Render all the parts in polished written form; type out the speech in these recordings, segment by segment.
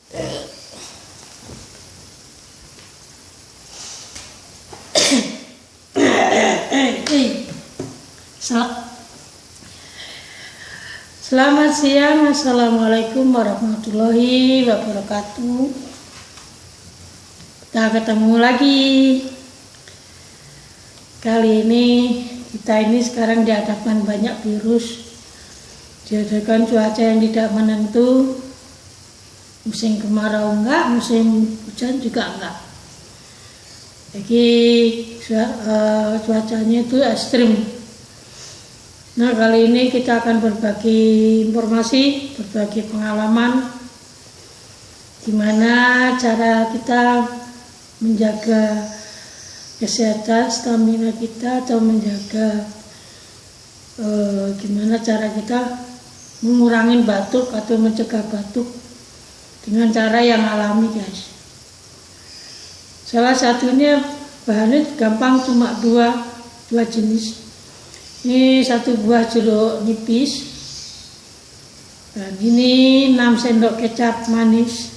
Selamat siang, assalamualaikum warahmatullahi wabarakatuh. Kita ketemu lagi. Kali ini kita sekarang di hadapan banyak virus, dihadapkan cuaca yang tidak menentu, musim kemarau enggak, musim hujan juga enggak. Jadi cuacanya itu ekstrim. Nah, kali ini kita akan berbagi informasi, berbagi pengalaman gimana cara kita menjaga kesehatan stamina kita, atau menjaga gimana cara kita mengurangi batuk atau mencegah batuk dengan cara yang alami, guys. Salah satunya bahannya gampang, cuma dua jenis. Ini satu buah jeruk nipis, dan ini 6 sendok kecap manis.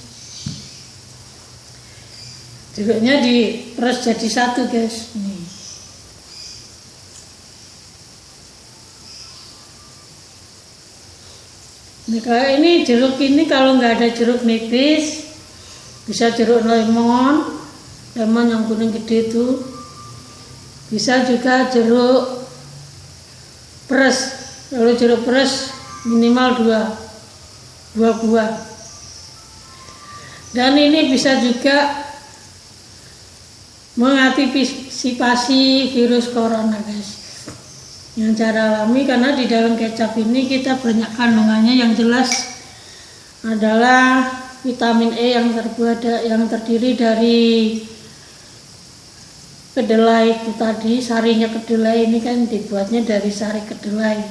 Jeruknya diperes jadi satu, guys. Ini jeruk ini kalau nggak ada jeruk nipis, bisa jeruk lemon yang kuning gede itu, bisa juga jeruk peres. Kalau jeruk peres minimal 2 buah. Dan ini bisa juga mengantisipasi virus corona, guys. Yang cara alami, karena di dalam kecap ini kita banyak kandungannya yang jelas adalah vitamin E yang terdiri dari kedelai itu tadi. Sarinya kedelai ini kan dibuatnya dari sari kedelai,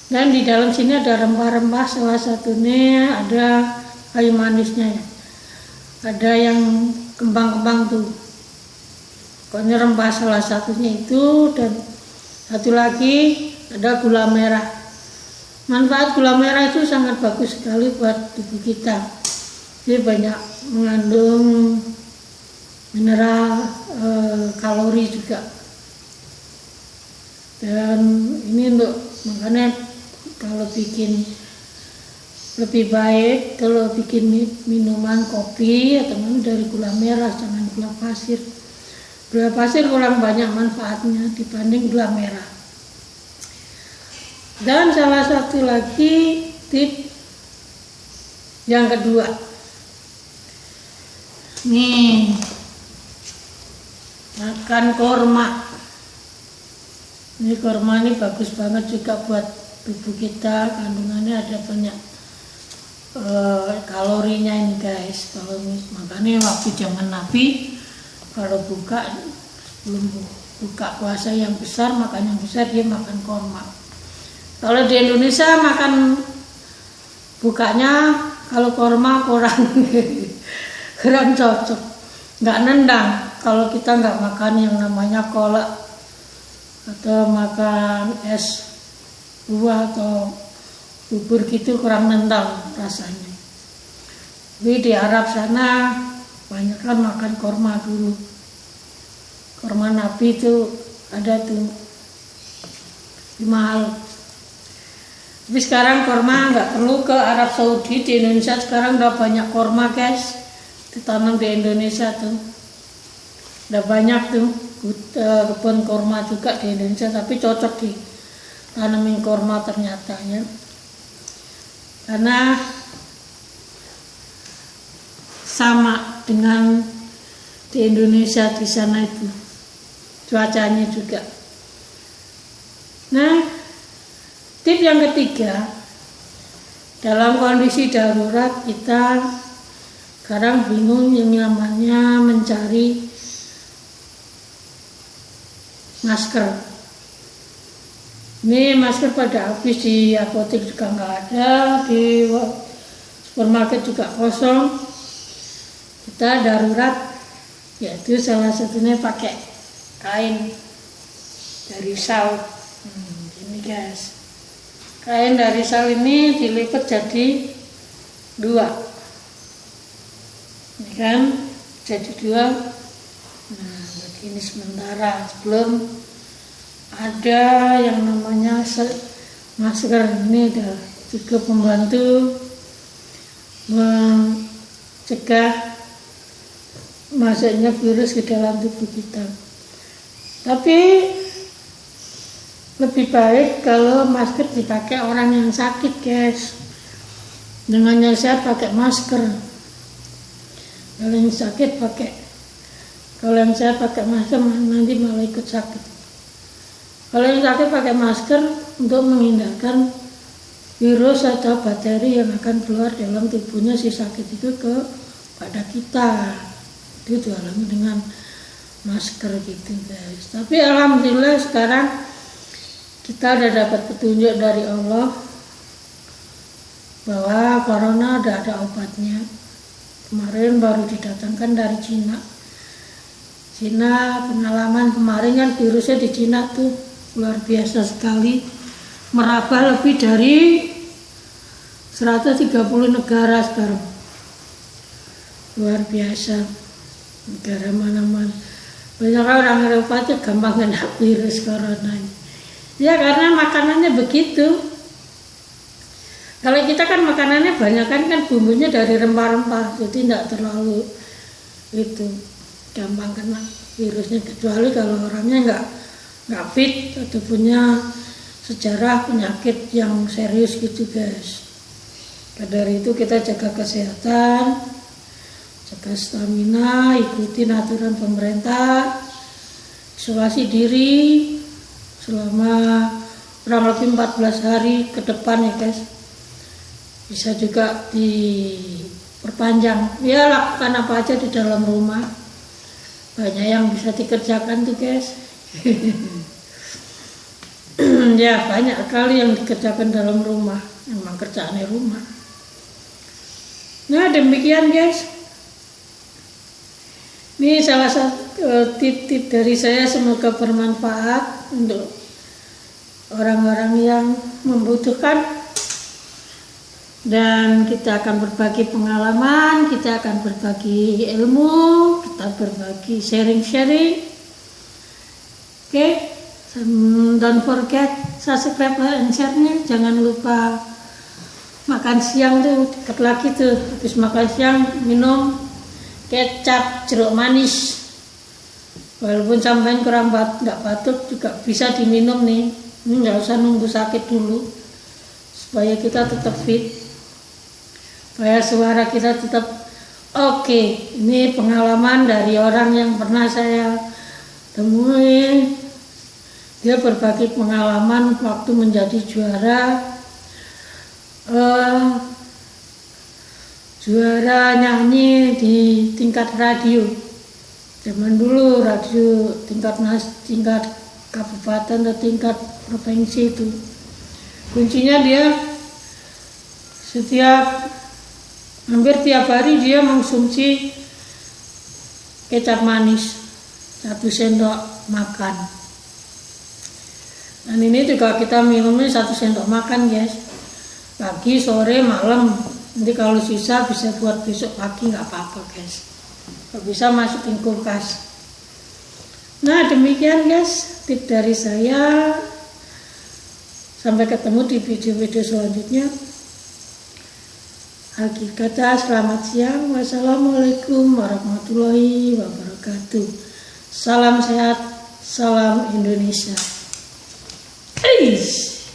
dan di dalam sini ada rempah-rempah, salah satunya ada kayu manisnya, ada yang kembang-kembang tuh, pokoknya rempah salah satunya itu. Dan satu lagi ada gula merah. Manfaat gula merah itu sangat bagus sekali buat tubuh kita. Dia banyak mengandung mineral, kalori juga. Dan ini makanya kalau bikin lebih baik kalau bikin minuman kopi atau dari gula merah, jangan gula pasir. Gula pasir kurang banyak manfaatnya dibanding gula merah. Dan salah satu lagi tip yang kedua, nih, makan korma. Ini korma ini bagus banget juga buat tubuh kita, kandungannya ada banyak kalorinya ini, guys. Kalau makanya waktu zaman Nabi kalau belum buka puasa yang besar, makan yang besar, dia makan korma. Kalau di Indonesia makan bukanya kalau korma kurang cocok, nggak nendang. Kalau kita nggak makan yang namanya kolak atau makan es buah atau bubur gitu, kurang nendang rasanya. Tapi di Arab sana banyak kan makan korma dulu. Korma Nabi itu ada tuh, mahal. Tapi sekarang korma nggak perlu ke Arab Saudi. Di Indonesia sekarang udah banyak korma, guys, ditanam di Indonesia tuh. Udah banyak tuh kebun korma juga di Indonesia, tapi cocok ditanamin korma ternyata, ya. Karena sama dengan di Indonesia, di sana itu cuacanya juga. Nah, tip yang ketiga, dalam kondisi darurat kita sekarang bingung yang namanya mencari masker. Ini masker pada habis, di apotek juga nggak ada, di supermarket juga kosong. Kita darurat, yaitu salah satunya pakai kain dari sal. Ini, guys, kain dari sal ini dilipat jadi 2. ini kan jadi 2. Nah, begini sementara, sebelum ada yang namanya masker. Ini adalah juga membantu mencegah masuknya virus ke dalam tubuh kita. Tapi lebih baik kalau masker dipakai orang yang sakit, guys. Dengan yang sehat pakai masker. Kalau yang sakit pakai. Kalau yang sehat pakai masker nanti malah ikut sakit. Kalau yang sakit pakai masker untuk menghindarkan virus atau bakteri yang akan keluar dalam tubuhnya si sakit itu kepada kita. Itu dialami dengan masker gitu, guys. Tapi alhamdulillah sekarang kita udah dapat petunjuk dari Allah bahwa corona udah ada obatnya. Kemarin baru didatangkan dari Cina. Pengalaman kemarin kan virusnya di Cina tuh luar biasa sekali, merambah lebih dari 130 negara sekarang. Luar biasa, negara mana-mana. Banyak orang Eropa aja gampang kena virus corona. Ya karena makanannya begitu. Kalau kita kan makanannya banyak kan bumbunya dari rempah-rempah, jadi tidak terlalu itu gampang kena virusnya, kecuali kalau orangnya nggak fit atau punya sejarah penyakit yang serius gitu, guys. Dari itu kita jaga kesehatan, jaga stamina, ikutin aturan pemerintah, isolasi diri selama kurang lebih 14 hari ke depan ya, guys. Bisa juga diperpanjang. Ya lakukan apa aja di dalam rumah. Banyak yang bisa dikerjakan tuh, guys. Ya banyak kali yang dikerjakan dalam rumah. Emang kerjaannya rumah. Nah demikian, guys. Ini salah satu tip-tip dari saya, semoga bermanfaat untuk orang-orang yang membutuhkan. Dan kita akan berbagi pengalaman, kita akan berbagi ilmu, kita berbagi sharing-sharing. Oke, don't forget subscribe and share-nya. Jangan lupa makan siang tuh dekat lagi tuh, habis makan siang minum kecap jeruk manis. Walaupun sampai kurang nggak batuk juga bisa diminum nih. Ini nggak usah nunggu sakit dulu, supaya kita tetap fit. Supaya suara kita tetap oke. Ini pengalaman dari orang yang pernah saya temui. Dia berbagi pengalaman waktu menjadi juara nyanyi di tingkat radio. Zaman dulu radio tingkat kabupaten atau tingkat provinsi itu. Kuncinya dia hampir tiap hari dia mengkonsumsi kecap manis 1 sendok makan. Dan ini juga kita minumnya 1 sendok makan, guys. Pagi, sore, malam. Nanti kalau sisa bisa buat besok pagi, nggak apa-apa, guys. Kalau bisa masukin kulkas. Nah demikian, guys, tip dari saya. Sampai ketemu di video-video selanjutnya. Akhir kata, selamat siang. Wassalamualaikum warahmatullahi wabarakatuh. Salam sehat, salam Indonesia. Eish.